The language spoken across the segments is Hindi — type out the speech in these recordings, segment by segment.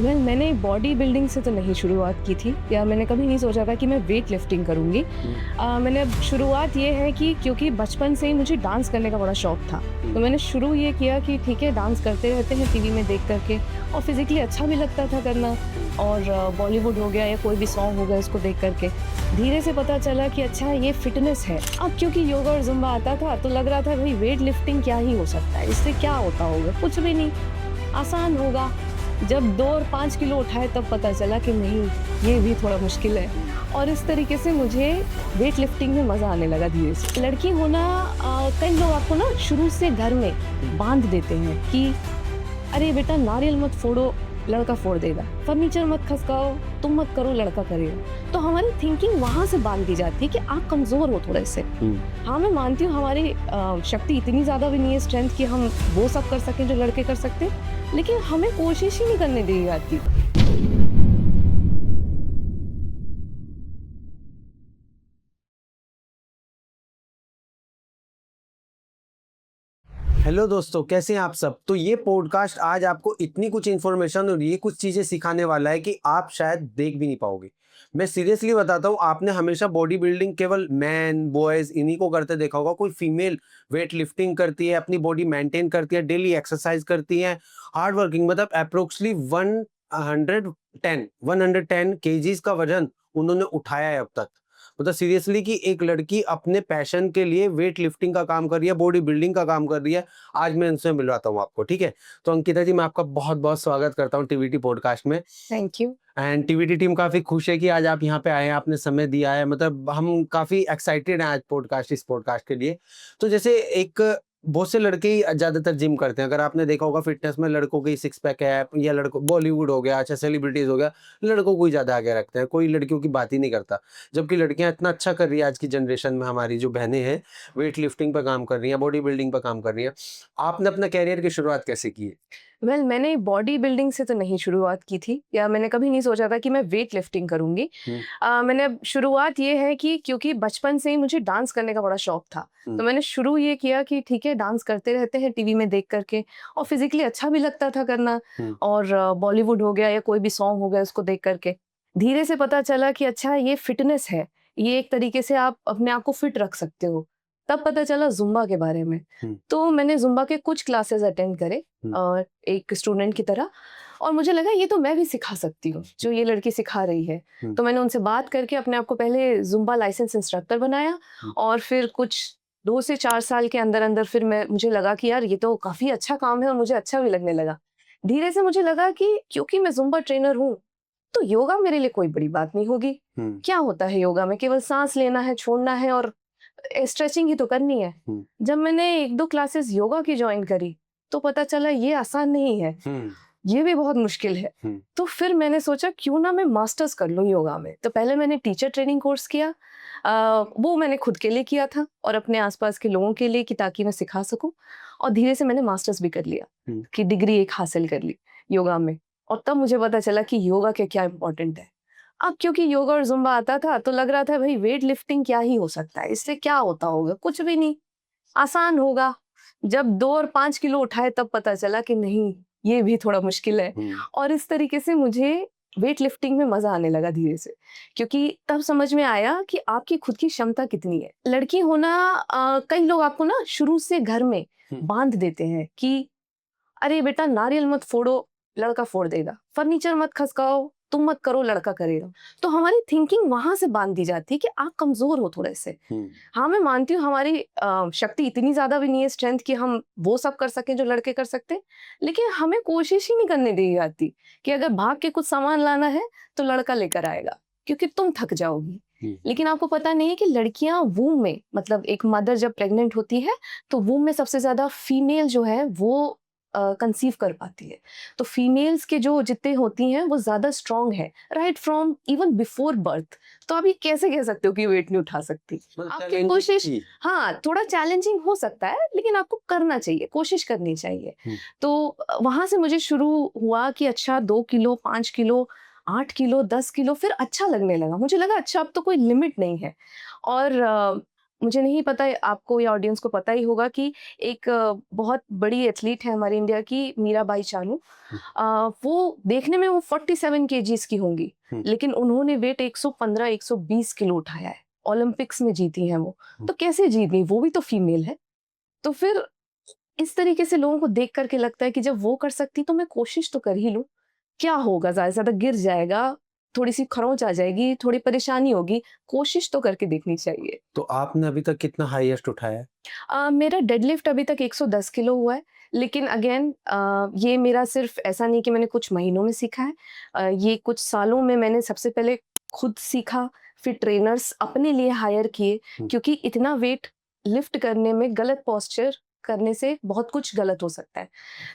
मैंने बॉडी बिल्डिंग से तो नहीं शुरुआत की थी या मैंने कभी नहीं सोचा था कि मैं वेट लिफ्टिंग करूँगी। मैंने अब शुरुआत ये है कि क्योंकि बचपन से ही मुझे डांस करने का बड़ा शौक था, तो मैंने शुरू ये किया कि ठीक है डांस करते रहते हैं टीवी में देख करके, और फिज़िकली अच्छा भी लगता था करना। और बॉलीवुड हो गया या कोई भी सॉन्ग हो गया उसको देख करके धीरे से पता चला कि अच्छा ये फिटनेस है। अब क्योंकि योगा और ज़ुम्बा आता था तो लग रहा था भाई वेट लिफ्टिंग क्या ही हो सकता है, इससे क्या होता होगा, कुछ भी नहीं, आसान होगा। जब 2 और 5 किलो उठाए तब पता चला कि नहीं, ये भी थोड़ा मुश्किल है। और इस तरीके से मुझे वेट लिफ्टिंग में मज़ा आने लगा धीरे से। लड़की होना, कई लोग आपको ना शुरू से घर में बांध देते हैं कि अरे बेटा नारियल मत फोड़ो, लड़का फोड़ देगा, फर्नीचर मत खसकाओ, तुम मत करो, लड़का करेगा। तो हमारी थिंकिंग वहाँ से बांध दी जाती है कि आप कमज़ोर हो थोड़े से। हाँ, मैं मानती हूँ हमारी शक्ति इतनी ज़्यादा भी नहीं है, स्ट्रेंथ, कि हम वो सब कर सकें जो लड़के कर सकते हैं, लेकिन हमें कोशिश ही नहीं करने दी जाती। हेलो दोस्तों, कैसे हैं आप सब। तो ये पॉडकास्ट आज आपको इतनी कुछ इन्फॉर्मेशन और ये कुछ चीज़ें सिखाने वाला है कि आप शायद देख भी नहीं पाओगे। मैं सीरियसली बताता हूँ, आपने हमेशा बॉडी बिल्डिंग केवल मैन बॉयज़ इन्हीं को करते देखा होगा। कोई फीमेल वेट लिफ्टिंग करती है, अपनी बॉडी मेंटेन करती है, डेली एक्सरसाइज करती है, हार्ड वर्किंग, मतलब अप्रोक्सली 110 केजीज का वजन उन्होंने उठाया है अब तक। मतलब सीरियसली कि एक लड़की अपने पैशन के लिए वेट लिफ्टिंग का काम कर रही है, बॉडी बिल्डिंग का काम कर रही है। आज मैं उनसे मिलवाता हूँ आपको, ठीक है। तो अंकिता जी, मैं आपका बहुत बहुत स्वागत करता हूँ टीवीटी पॉडकास्ट में। Thank you. And TVT team काफी खुश है कि आज आप यहाँ पे आए हैं, आपने समय दिया है। मतलब हम काफी एक्साइटेड हैं आज इस पॉडकास्ट के लिए। तो जैसे एक बहुत से लड़के ही ज्यादातर जिम करते हैं। अगर आपने देखा होगा फिटनेस में लड़कों की सिक्स पैक है, या लड़कों बॉलीवुड हो गया, अच्छा सेलिब्रिटीज हो गया, लड़कों को ही ज्यादा आगे रखते हैं, कोई लड़कियों की बात ही नहीं करता। जबकि लड़कियां इतना अच्छा कर रही है आज की जनरेशन में, हमारी जो बहनें हैं वेट लिफ्टिंग पर काम कर रही हैं, बॉडी बिल्डिंग पर काम कर रही हैं। आपने अपना कैरियर की शुरुआत कैसे की है? मैंने बॉडी बिल्डिंग से तो नहीं शुरुआत की थी या मैंने कभी नहीं सोचा था कि मैं वेट लिफ्टिंग करूँगी। मैंने अब शुरुआत ये है कि क्योंकि बचपन से ही मुझे डांस करने का बड़ा शौक था, तो मैंने शुरू ये किया कि ठीक है डांस करते रहते हैं टीवी में देख करके, और फिज़िकली अच्छा भी लगता था करना। और बॉलीवुड हो गया या कोई भी सॉन्ग हो गया उसको देख करके धीरे से पता चला कि अच्छा ये फिटनेस है, ये एक तरीके से आप अपने आप को फिट रख सकते हो। तब पता चला ज़ुम्बा के बारे में। तो मैंने ज़ुम्बा के कुछ क्लासेस अटेंड करे एक स्टूडेंट की तरह, और मुझे लगा ये तो मैं भी सिखा सकती हूँ जो ये लड़की सिखा रही है। तो मैंने उनसे बात करके अपने आप को पहले ज़ुम्बा लाइसेंस इंस्ट्रक्टर बनाया, और फिर कुछ 2 से 4 साल के अंदर-अंदर फिर मुझे लगा कि यार ये तो काफ़ी अच्छा काम है और मुझे अच्छा भी लगने लगा। धीरे से मुझे लगा कि क्योंकि मैं ज़ुम्बा ट्रेनर हूँ, तो योगा मेरे लिए कोई बड़ी बात नहीं होगी। क्या होता है योगा में? केवल साँस लेना है, छोड़ना है और स्ट्रेचिंग ही तो करनी है। जब मैंने 1-2 क्लासेस योगा की जॉइन करी, तो पता चला ये आसान नहीं है, ये भी बहुत मुश्किल है। तो फिर मैंने सोचा क्यों ना मैं मास्टर्स कर लूँ योगा में। तो पहले मैंने टीचर ट्रेनिंग कोर्स किया। वो मैंने खुद के लिए किया था और अपने आसपास के लोगों के लिए, कि ताकि मैं सिखा सकूं। और धीरे से मैंने मास्टर्स भी कर लिया, कि डिग्री एक हासिल कर ली योगा में। और तब मुझे पता चला कि योगा के क्या इम्पोर्टेंट है। अब क्योंकि योगा और ज़ुम्बा आता था तो लग रहा था भाई वेट लिफ्टिंग क्या ही हो सकता है, इससे क्या होता होगा, कुछ भी नहीं, आसान होगा। जब 2 और 5 किलो उठाए तब पता चला कि नहीं, ये भी थोड़ा मुश्किल है। और इस तरीके से मुझे वेट लिफ्टिंग में मज़ा आने लगा धीरे से, क्योंकि तब समझ में आया कि आपकी खुद की क्षमता कितनी है। लड़की होना, कई लोग आपको ना शुरू से घर में बांध देते हैं कि अरे बेटा नारियल मत फोड़ो, लड़का फोड़ देगा, फर्नीचर मत खसकाओ, तुम मत करो, लड़का करेगा। तो हमारी थिंकिंग वहां से बांध दी जाती है कि आप कमजोर हो थोड़े से। हाँ, मैं मानती हूँ हमारी शक्ति इतनी ज्यादा भी नहीं है, स्ट्रेंथ, कि हम वो सब कर सकें जो लड़के कर सकते हैं, लेकिन हमें कोशिश ही नहीं करने दी जाती कि अगर भाग के कुछ सामान लाना है तो लड़का लेकर आएगा, क्योंकि तुम थक जाओगी। लेकिन आपको पता नहीं है कि लड़कियां वूम में, मतलब एक मदर जब प्रेग्नेंट होती है तो वूम में सबसे ज्यादा फीमेल जो है वो कंसीव कर पाती है। तो फीमेल्स के जो जितने होती हैं वो ज्यादा स्ट्रांग है, right from even before birth. तो आप ये कैसे कह सकते हो कि वेट नहीं उठा सकती? आपकी कोशिश, हाँ, थोड़ा चैलेंजिंग हो सकता है, लेकिन आपको करना चाहिए, कोशिश करनी चाहिए। तो वहां से मुझे शुरू हुआ कि अच्छा 2 किलो, 5 किलो, 8 किलो, 10 किलो, फिर अच्छा लगने लगा। मुझे लगा अच्छा अब तो कोई लिमिट नहीं है। और मुझे नहीं पता है, आपको या ऑडियंस को पता ही होगा कि एक बहुत बड़ी एथलीट है हमारे इंडिया की, मीराबाई चानू। वो देखने में वो 47 केजीज की होंगी, लेकिन उन्होंने वेट 115-120 किलो उठाया है। ओलंपिक्स में जीती हैं वो। तो कैसे जीत गई? वो भी तो फीमेल है। तो फिर इस तरीके से लोगों को देख करके लगता है कि जब वो कर सकती तो मैं कोशिश तो कर ही लूं। क्या होगा, ज्यादा से ज्यादा गिर जाएगा, थोड़ी सी खरोंच आ जाएगी, थोड़ी परेशानी होगी, कोशिश तो करके देखनी चाहिए। तो आपने अभी तक कितना हाईएस्ट उठाया है? मेरा डेडलिफ्ट अभी तक 110 किलो हुआ है, लेकिन अगेन ये मेरा सिर्फ ऐसा नहीं कि मैंने कुछ महीनों में सीखा है। ये कुछ सालों में मैंने सबसे पहले खुद सीखा, फिर ट्रेनर्स अपने लिए हायर किए, क्योंकि इतना वेट लिफ्ट करने में गलत पोस्चर करने से बहुत कुछ गलत हो सकता है।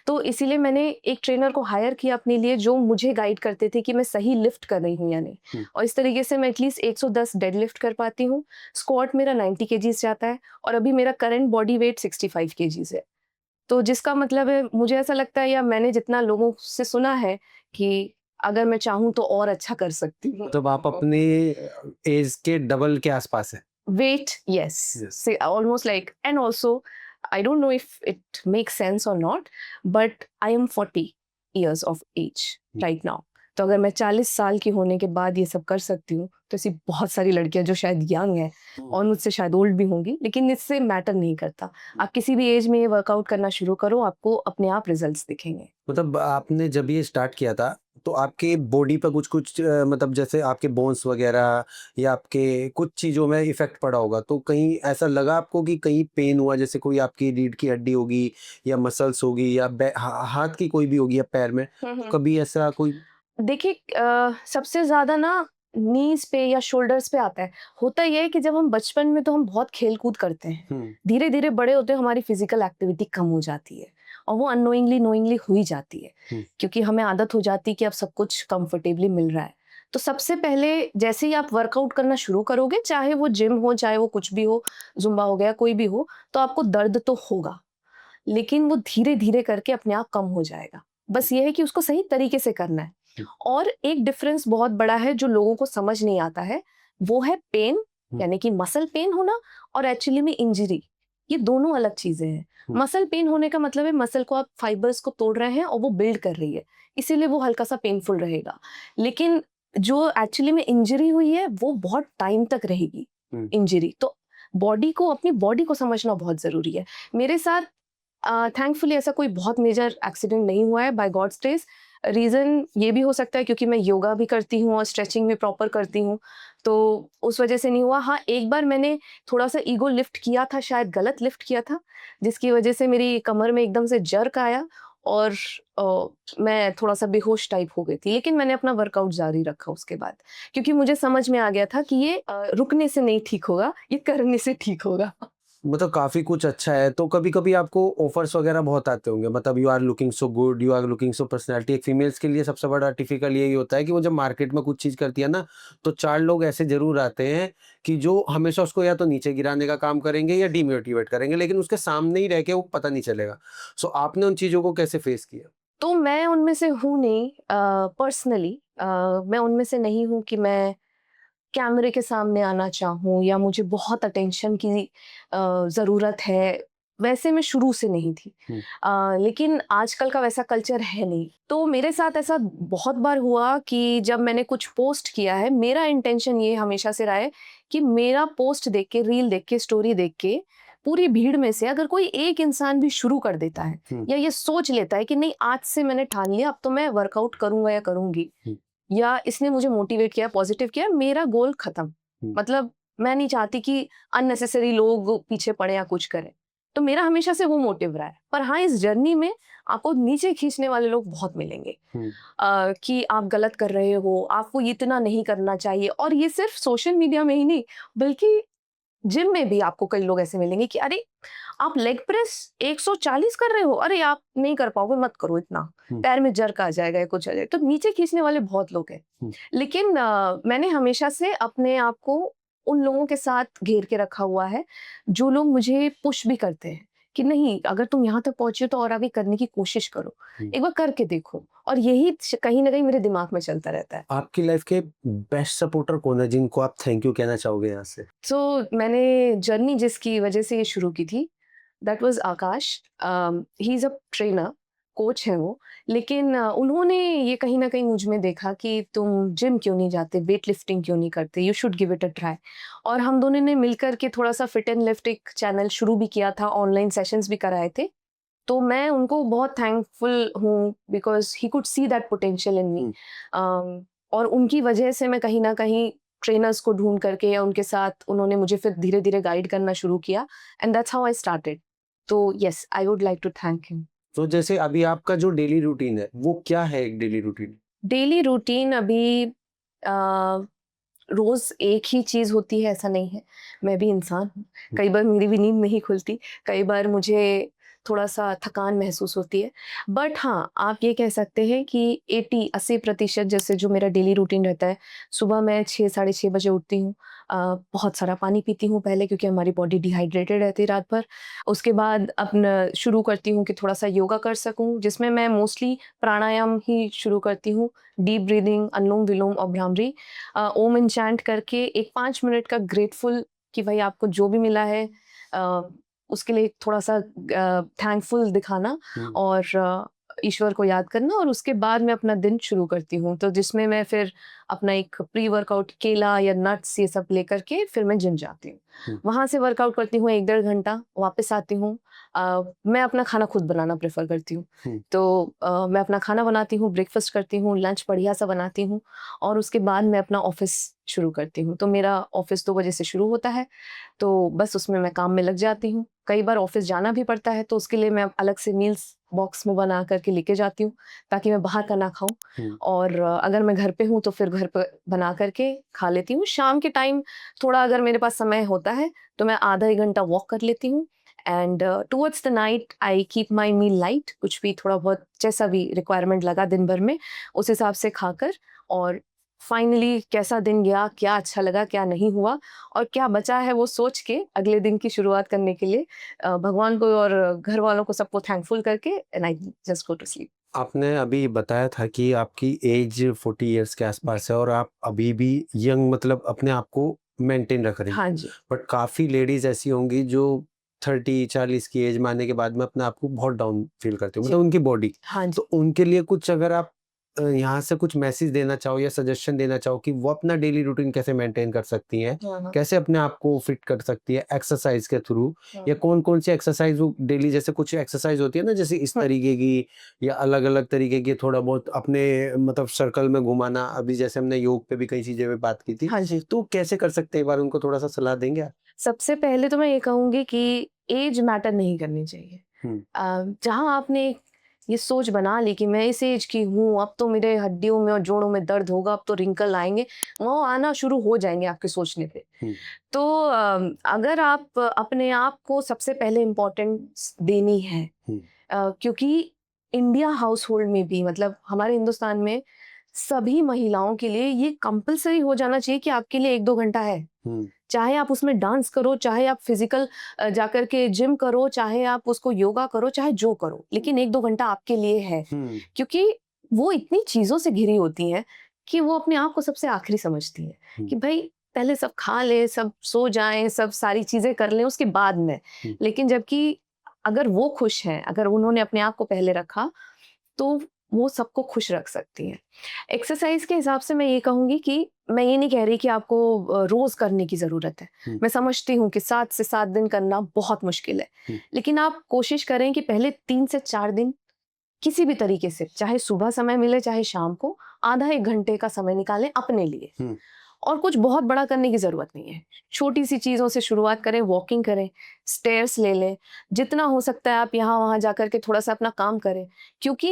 तो इसीलिए मैंने एक ट्रेनर को हायर किया अपने लिए, जो मुझे गाइड करते थे कि मैं सही लिफ्ट कर रही हूँ या नहीं। और इस तरीके से मैं एटलीस्ट 110 डेड लिफ्ट कर पाती हूँ। स्क्वाट मेरा 90 केजीज जाता है, और अभी मेरा करंट बॉडी वेट 65 केजीज है। तो जिसका मतलब है, मुझे ऐसा लगता है, या मैंने जितना लोगों से सुना है, कि अगर मैं चाहूँ तो और अच्छा कर सकती हूँ। मतलब आप अपनी एज के डबल के आसपास है। Weight, yes. Yes. Say almost like, and also, I don't know if it makes sense or not, but I am 40 years of age right now. तो अगर मैं 40 साल की होने के बाद ये सब कर सकती हूँ, तो ऐसी बहुत सारी लड़कियां जो शायद यंग हैं और मुझसे शायद ओल्ड भी होंगी, लेकिन इससे मैटर नहीं करता। आप किसी भी एज में ये वर्कआउट करना शुरू करो, आपको अपने आप रिजल्ट्स दिखेंगे। मतलब आपने जब ये स्टार्ट किया था तो आपके बॉडी पे कुछ मतलब जैसे आपके बोन्स वगैरह या आपके कुछ चीज़ों में इफेक्ट पड़ा होगा, तो कहीं ऐसा लगा आपको कि कहीं पेन हुआ, जैसे कोई आपकी रीढ़ की हड्डी होगी या मसल्स होगी या हाथ की कोई भी होगी या पैर में, तो कभी ऐसा कोई? देखिए, सबसे ज्यादा ना नीज पे या शोल्डर्स पे आता है। होता यह है कि जब हम बचपन में तो हम बहुत खेल कूद करते हैं, धीरे धीरे बड़े होते हैं हमारी फिजिकल एक्टिविटी कम हो जाती है, और वो अननोइंगली नोइंगली हुई जाती है, क्योंकि हमें आदत हो जाती है कि अब सब कुछ कंफर्टेबली मिल रहा है। तो सबसे पहले जैसे ही आप वर्कआउट करना शुरू करोगे, चाहे वो जिम हो, चाहे वो कुछ भी हो, जुम्बा हो गया, कोई भी हो, तो आपको दर्द तो होगा, लेकिन वो धीरे धीरे करके अपने आप कम हो जाएगा। बस ये है कि उसको सही तरीके से करना है। और एक डिफरेंस बहुत बड़ा है जो लोगों को समझ नहीं आता है, वो है पेन, यानी कि मसल पेन होना, और एक्चुअली में इंजरी। ये दोनों अलग चीजें हैं। मसल पेन होने का मतलब है मसल को आप फाइबर्स को तोड़ रहे हैं और वो बिल्ड कर रही है, इसीलिए वो हल्का सा पेनफुल रहेगा। लेकिन जो एक्चुअली में इंजरी हुई है वो बहुत टाइम तक रहेगी इंजरी। तो बॉडी को, अपनी बॉडी को समझना बहुत जरूरी है। मेरे साथ थैंकफुली ऐसा कोई बहुत मेजर एक्सीडेंट नहीं हुआ है, बाय गॉड्स ग्रेस। रीज़न ये भी हो सकता है क्योंकि मैं योगा भी करती हूँ और स्ट्रेचिंग भी प्रॉपर करती हूँ, तो उस वजह से नहीं हुआ। हाँ, एक बार मैंने थोड़ा सा ईगो लिफ्ट किया था, शायद गलत लिफ्ट किया था, जिसकी वजह से मेरी कमर में एकदम से जर्क आया, और मैं थोड़ा सा बेहोश टाइप हो गई थी। लेकिन मैंने अपना वर्कआउट जारी रखा उसके बाद, क्योंकि मुझे समझ में आ गया था कि ये रुकने से नहीं ठीक होगा, ये करने से ठीक होगा। मतलब काफ़ी कुछ अच्छा है। तो कभी-कभी आपको ऑफ़र्स वग़ैरह बहुत आते होंगे, मतलब you are looking so good, you are looking so personality. एक फीमेल्स के लिए सबसे बड़ा टिपिकल यही होता है कि वो जब मार्केट में कुछ चीज़ करती है ना, तो 4 लोग ऐसे ज़रूर आते हैं कि जो हमेशा उसको या तो नीचे गिराने का काम करेंगे या डिमोटिवेट करेंगे, लेकिन उसके सामने ही रह के वो पता नहीं चलेगा। सो आपने उन चीज़ों को कैसे फ़ेस किया? तो मैं उनमें से हूँ नहीं, पर्सनली मैं उनमें से नहीं हूँ कि मैं कैमरे के सामने आना चाहूँ या मुझे बहुत अटेंशन की ज़रूरत है, वैसे मैं शुरू से नहीं थी। लेकिन आजकल का वैसा कल्चर है नहीं। तो मेरे साथ ऐसा बहुत बार हुआ कि जब मैंने कुछ पोस्ट किया है, मेरा इंटेंशन ये हमेशा से रहा है कि मेरा पोस्ट देख के, रील देख के, स्टोरी देख के, पूरी भीड़ में से अगर कोई एक इंसान भी शुरू कर देता है या ये सोच लेता है कि नहीं, आज से मैंने ठान लिया, अब तो मैं वर्कआउट करूंगा या करूंगी, या इसने मुझे मोटिवेट किया, पॉजिटिव किया, मेरा गोल खत्म। मतलब मैं नहीं चाहती कि अननेसेसरी लोग पीछे पड़े या कुछ करें। तो मेरा हमेशा से वो मोटिव रहा है। पर हाँ, इस जर्नी में आपको नीचे खींचने वाले लोग बहुत मिलेंगे, कि आप गलत कर रहे हो, आपको इतना नहीं करना चाहिए। और ये सिर्फ सोशल मीडिया में ही नहीं, बल्कि जिम में भी आपको कई लोग ऐसे मिलेंगे कि अरे, आप लेग प्रेस 140 कर रहे हो, अरे आप नहीं कर पाओगे, मत करो इतना, पैर में जर्क आ जाएगा या कुछ आ जाएगा। तो नीचे खींचने वाले बहुत लोग हैं। लेकिन मैंने हमेशा से अपने आप को उन लोगों के साथ घेर के रखा हुआ है जो लोग मुझे पुश भी करते हैं कि नहीं, अगर तुम यहाँ तक पहुंचे हो तो और आगे करने की कोशिश करो, हम्म। एक बार करके देखो। और यही कहीं ना कहीं मेरे दिमाग में चलता रहता है। आपकी लाइफ के बेस्ट सपोर्टर कौन है जिनको आप थैंक यू कहना चाहोगे यहाँ से? तो मैंने जर्नी जिसकी वजह से ये शुरू की थी, that was Akash. He is a trainer, coach है वो। लेकिन उन्होंने ये कहीं ना कहीं मुझ में देखा कि तुम जिम क्यों नहीं जाते, वेट लिफ्टिंग क्यों नहीं करते, you should give it a try. और हम दोनों ने मिलकर के थोड़ा सा फिट एंड लिफ्ट एक चैनल शुरू भी किया था, ऑनलाइन सेशंस भी कराए थे। तो मैं उनको बहुत थैंकफुल हूँ because he could see that potential in me. और उनकी वजह से मैं कहीं ना कहीं ट्रेनर्स को ढूंढ करके या उनके साथ उन्होंने मुझे फिर धीरे धीरे गाइड करना शुरू किया, and that's how I started. तो yes, I would like to thank him. तो जैसे अभी आपका जो डेली रूटीन है वो क्या है, एक डेली रूटीन? डेली रूटीन अभी रोज एक ही चीज होती है ऐसा नहीं है, मैं भी इंसान हूँ। कई बार मेरी भी नींद नहीं खुलती, कई बार मुझे थोड़ा सा थकान महसूस होती है। बट हाँ, आप ये कह सकते हैं कि 80-80% जैसे जो मेरा डेली रूटीन रहता है, सुबह मैं 6 साढ़े 6 बजे उठती हूँ। बहुत सारा पानी पीती हूँ पहले, क्योंकि हमारी बॉडी डिहाइड्रेटेड रहती है रात भर। उसके बाद अपना शुरू करती हूँ कि थोड़ा सा योगा कर सकूँ, जिसमें मैं मोस्टली प्राणायाम ही शुरू करती हूँ। डीप ब्रीदिंग, अनुलोम विलोम और भ्रामरी, ओम इंचैंट करके एक 5 मिनट का ग्रेटफुल कि भाई आपको जो भी मिला है उसके लिए थोड़ा सा थैंकफुल दिखाना, और ईश्वर को याद करना। और उसके बाद मैं अपना दिन शुरू करती हूँ, तो जिसमें मैं फिर अपना एक प्री वर्कआउट केला या नट्स ये सब लेकर के फिर मैं जिम जाती हूँ। वहाँ से वर्कआउट करती हूँ 1-1.5 घंटा, वापस आती हूँ। मैं अपना खाना खुद बनाना प्रेफर करती हूँ। तो मैं अपना खाना बनाती हूँ, ब्रेकफास्ट करती हूँ, लंच बढ़िया सा बनाती हूँ, और उसके बाद मैं अपना ऑफिस शुरू करती हूँ। तो मेरा ऑफिस 2 बजे से शुरू होता है, तो बस उसमें मैं काम में लग जाती हूँ। कई बार ऑफिस जाना भी पड़ता है, तो उसके लिए मैं अलग से मील्स बॉक्स में बना करके लेके जाती हूँ, ताकि मैं बाहर का ना खाऊं। और अगर मैं घर पे हूँ तो फिर घर पे बना करके खा लेती हूँ। शाम के टाइम थोड़ा अगर मेरे पास समय होता है तो मैं आधा 1 घंटा वॉक कर लेती हूँ। And towards the night I keep my meal light, कुछ भी थोड़ा बहुत जैसा भी रिक्वायरमेंट लगा दिन भर में उस हिसाब से खाकर, और फाइनली कैसा दिन गया, क्या अच्छा लगा, क्या नहीं हुआ, और क्या बचा है वो सोच के अगले दिन की शुरुआत करने के लिए भगवान को और घर वालों को सबको थैंकफुल करके and I just go to sleep. आपने अभी बताया था कि आपकी एज 40 इयर्स के आसपास है और आप अभी भी यंग, मतलब अपने आप को मेंटेन रख रही हैं। हाँ जी। बट काफ़ी लेडीज ऐसी होंगी जो 30-40 की एज में आने के बाद में अपने आप को बहुत डाउन फील करती हो, जी। मतलब उनकी बॉडी। हाँ जी। तो उनके लिए कुछ अगर आप यहाँ से कुछ मैसेज देना चाहो या सजेशन देना चाहो कि वो अपना डेली रूटीन कैसे मेंटेन कर सकती हैं, हाँ, कैसे अपने आप को फिट कर सकती है एक्सरसाइज के थ्रू, या हाँ। कौन-कौन सी एक्सरसाइज वो डेली, जैसे कुछ एक्सरसाइज होती है ना जैसे इस तरीके की या अलग-अलग तरीके की, थोड़ा बहुत अपने मतलब सर्कल में घुमाना, अभी जैसे हमने योग पे भी कई चीज़ें पे बात की थी, हाँ जी। तो कैसे कर सकते हैं, एक बार उनको थोड़ा-सा सलाह देंगे आप? सबसे पहले तो मैं ये कहूँगी कि एज मैटर नहीं करनी चाहिए। हुँ, जहाँ आपने ये सोच बना ली कि मैं इस एज की हूँ, अब तो मेरे हड्डियों में और जोड़ों में दर्द होगा, अब तो रिंकल आएँगे, वो आना शुरू हो जाएँगे आपके सोचने पे। हुँ, तो अगर आप अपने आप को सबसे पहले इम्पोर्टेंस देनी है, हुँ, क्योंकि इंडिया हाउसहोल्ड में भी, मतलब हमारे हिंदुस्तान में सभी महिलाओं के लिए ये कंपल्सरी हो जाना चाहिए कि आपके लिए 1-2 घंटा है। हुँ, चाहे आप उसमें डांस करो, चाहे आप फिजिकल जाकर के जिम करो, चाहे आप उसको योगा करो, चाहे जो करो, लेकिन 1-2 घंटा आपके लिए है। हुँ, क्योंकि वो इतनी चीज़ों से घिरी होती हैं कि वो अपने आप को सबसे आखिरी समझती हैं हुँ, कि भई पहले सब खा लें, सब सो जाएँ, सब सारी चीज़ें कर लें उसके बाद में। हुँ, लेकिन जबकि अगर वो खुश हैं, अगर उन्होंने अपने आप को पहले रखा, तो वो सबको खुश रख सकती हैं। एक्सरसाइज़ के हिसाब से मैं ये कहूँगी कि मैं ये नहीं कह रही कि आपको रोज़ करने की ज़रूरत है। हुँ, मैं समझती हूँ कि 7 से 7 दिन करना बहुत मुश्किल है। हुँ, लेकिन आप कोशिश करें कि पहले 3 से 4 दिन किसी भी तरीके से, चाहे सुबह समय मिले, चाहे शाम को, आधा 1 घंटे का समय निकालें अपने लिए। हुँ, और कुछ बहुत बड़ा करने की ज़रूरत नहीं है। छोटी-सी चीज़ों से शुरुआत करें, वॉकिंग करें, स्टेयर्स ले लें, जितना हो सकता है आप यहाँ-वहाँ जाकर के थोड़ा-सा अपना काम करें। क्योंकि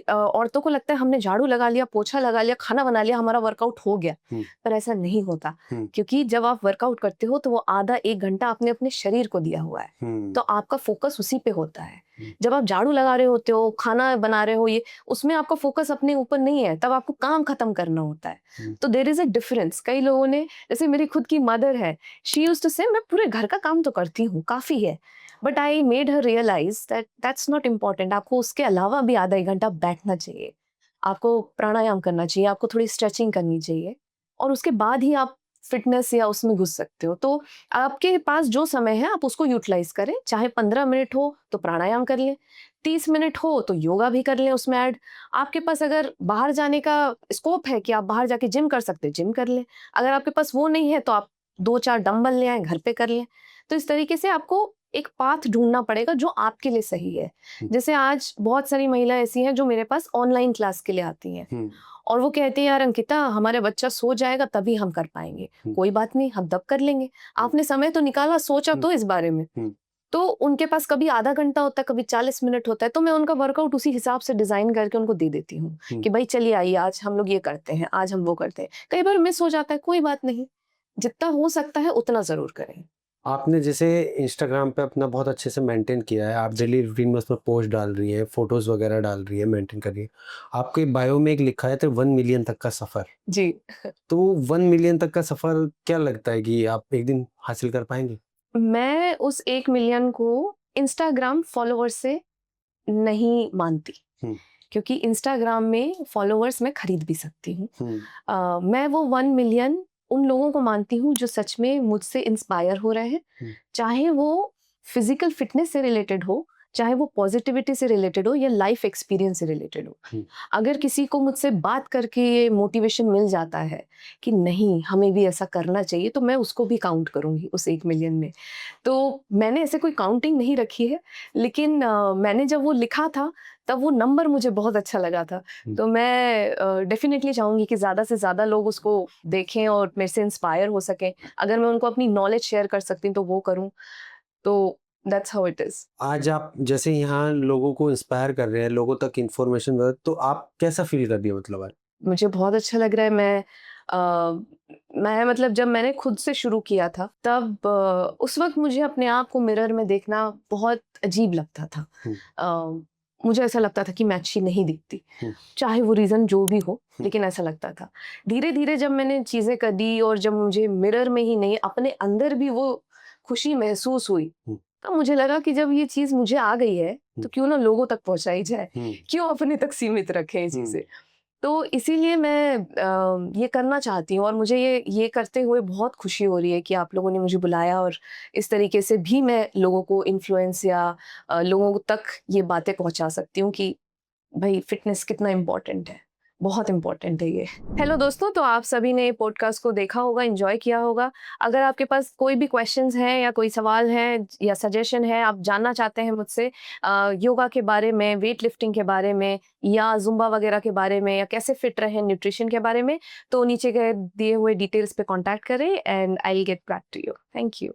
औरतों को लगता है हमने झाड़ू लगा लिया, पोछा लगा लिया, खाना बना लिया, हमारा वर्कआउट हो गया, हुँ, पर ऐसा नहीं होता। हुँ, क्योंकि जब आप वर्कआउट करते हो तो वो आधा 1 घंटा आपने अपने शरीर को दिया हुआ है, हुँ, तो आपका फ़ोकस उसी पे होता है। हुँ, जब आप झाड़ू लगा रहे होते हो, खाना बना रहे हो, ये उसमें आपका फ़ोकस अपने ऊपर नहीं है, तब आपको काम खत्म करना होता है। हुँ, तो देयर इज़ अ डिफरेंस। कई लोगों ने, जैसे मेरी खुद की मदर है, शी यूज्ड टू से मैं पूरे घर का काम तो करती हूँ, काफ़ी है, but I made her realise that that's not important. आपको उसके अलावा भी आधा एक घंटा बैठना चाहिए, आपको प्राणायाम करना चाहिए, आपको थोड़ी स्ट्रेचिंग करनी चाहिए, और उसके बाद ही आप फिटनेस या उसमें घुस सकते हो। तो आपके पास जो समय है आप उसको यूटिलाइज करें। चाहे 15 मिनट हो तो प्राणायाम कर लें, 30 मिनट हो तो योगा भी कर लें उसमें ऐड। आपके पास अगर बाहर जाने का स्कोप है कि आप बाहर जाके जिम कर सकते हैं, जिम कर लें। अगर आपके पास वो नहीं है तो आप 2-4 डंबल ले आएं, घर पे कर लें। तो इस तरीके से आपको एक पाथ ढूंढना पड़ेगा जो आपके लिए सही है। जैसे आज बहुत सारी महिला ऐसी हैं जो मेरे पास ऑनलाइन क्लास के लिए आती हैं और वो कहती है यार अंकिता, हमारे बच्चा सो जाएगा तभी हम कर पाएंगे। कोई बात नहीं, हम तब कर लेंगे। आपने समय तो निकाला, सोचा तो इस बारे में। तो उनके पास कभी आधा घंटा होता है, कभी 40 मिनट होता है, तो मैं उनका वर्कआउट उसी हिसाब से डिजाइन करके उनको दे देती हूँ कि भाई चलिए आइए, आज हम लोग ये करते हैं, आज हम वो करते हैं। कई बार मिस हो जाता है, कोई बात नहीं, जितना हो सकता है उतना जरूर करें। आपने जैसे इंस्टाग्राम पे अपना बहुत अच्छे से मेंटेन किया है, आप डेली रूटीन में उसमें पोस्ट डाल रही है, फोटोज वगैरह डाल रही है, मेंटेन कर रही है। आपके बायो में एक लिखा है तो 1 मिलियन तक का सफर। जी। तो 1 मिलियन तक का सफर क्या लगता है कि आप एक दिन हासिल कर पाएंगे? मैं उस 1 मिलियन को इंस्टाग्राम फॉलोअर्स से नहीं मानती, क्योंकि इंस्टाग्राम में फॉलोअर्स मैं खरीद भी सकती हूँ। मैं वो 1 मिलियन उन लोगों को मानती हूँ जो सच में मुझसे इंस्पायर हो रहे हैं, चाहे वो फिजिकल फिटनेस से रिलेटेड हो, चाहे वो पॉजिटिविटी से रिलेटेड हो, या लाइफ एक्सपीरियंस से रिलेटेड हो। अगर किसी को मुझसे बात करके ये मोटिवेशन मिल जाता है कि नहीं हमें भी ऐसा करना चाहिए, तो मैं उसको भी काउंट करूँगी उस 1 मिलियन में। तो मैंने ऐसे कोई काउंटिंग नहीं रखी है, लेकिन मैंने जब वो लिखा था तब वो नंबर मुझे बहुत अच्छा लगा था। तो मैं डेफिनेटली चाहूँगी कि ज़्यादा से ज़्यादा लोग उसको देखें और मेरे से इंस्पायर हो सकें। अगर मैं उनको अपनी नॉलेज शेयर कर सकती हूँ तो वो करूँ। तो दैट्स हाउ इट इज़। आज आप जैसे यहाँ लोगों को इंस्पायर कर रहे हैं, लोगों तक इन्फॉर्मेशन, तो आप कैसा फील कर रही है मतलब आज? मुझे बहुत अच्छा लग रहा है। मैं मतलब जब मैंने खुद से शुरू किया था तब उस वक़्त मुझे अपने आप को मिरर में देखना बहुत अजीब लगता था। मुझे ऐसा लगता था कि मैं अच्छी नहीं दिखती, चाहे वो रीज़न जो भी हो, लेकिन ऐसा लगता था। धीरे-धीरे जब मैंने चीज़ें करी और जब मुझे मिरर में ही नहीं अपने अंदर भी वो खुशी महसूस हुई, तब मुझे लगा कि जब ये चीज़ मुझे आ गई है, तो क्यों ना लोगों तक पहुँचाई जाए, क्यों अपने तक सीमित रखें ये चीज़ें। तो इसीलिए मैं ये करना चाहती हूँ और मुझे ये करते हुए बहुत खुशी हो रही है कि आप लोगों ने मुझे बुलाया और इस तरीके से भी मैं लोगों को इन्फ्लुएंस या लोगों तक ये बातें पहुंचा सकती हूँ कि भाई फिटनेस कितना इम्पोर्टेंट है, बहुत इम्पोर्टेंट है ये। हेलो दोस्तों, तो आप सभी ने पॉडकास्ट को देखा होगा, एंजॉय किया होगा। अगर आपके पास कोई भी क्वेश्चंस हैं या कोई सवाल है या सजेशन है, आप जानना चाहते हैं मुझसे योगा के बारे में, वेट लिफ्टिंग के बारे में, या जुम्बा वगैरह के बारे में, या कैसे फिट रहें, न्यूट्रिशन के बारे में, तो नीचे के दिए हुए डिटेल्स पे कॉन्टैक्ट करें and I will get back to you. Thank you.